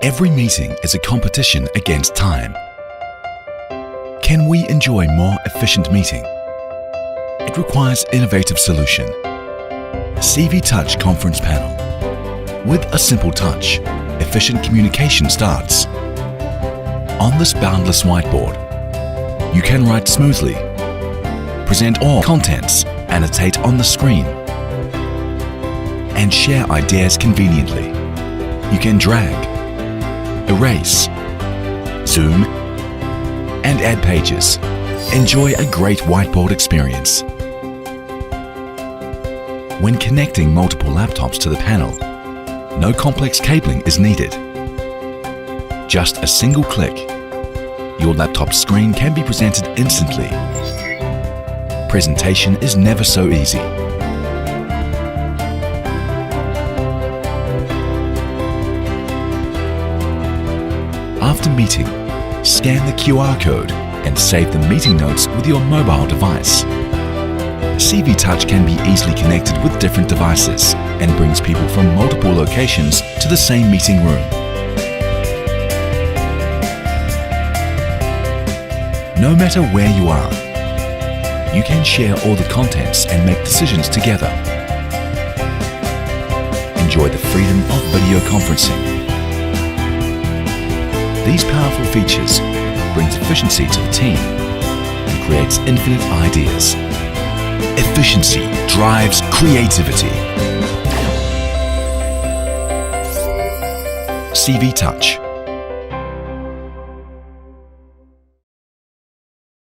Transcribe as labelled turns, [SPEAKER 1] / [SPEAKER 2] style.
[SPEAKER 1] Every meeting is a competition against time. Can we enjoy more efficient meeting? It requires innovative solution. CVTouch Conference Panel. With a simple touch, efficient communication starts. On this boundless whiteboard, you can write smoothly, present all contents, annotate on the screen, and share ideas conveniently. You can drag, erase, zoom, and add pages. Enjoy a great whiteboard experience. When connecting multiple laptops to the panel, no complex cabling is needed. Just a single click, your laptop screen can be presented instantly. Presentation is never so easy. After meeting, scan the QR code and save the meeting notes with your mobile device. CVTouch can be easily connected with different devices and brings people from multiple locations to the same meeting room. No matter where you are, you can share all the contents and make decisions together. Enjoy the freedom of video conferencing. These powerful features brings efficiency to the team and creates infinite ideas. Efficiency drives creativity. CVTouch.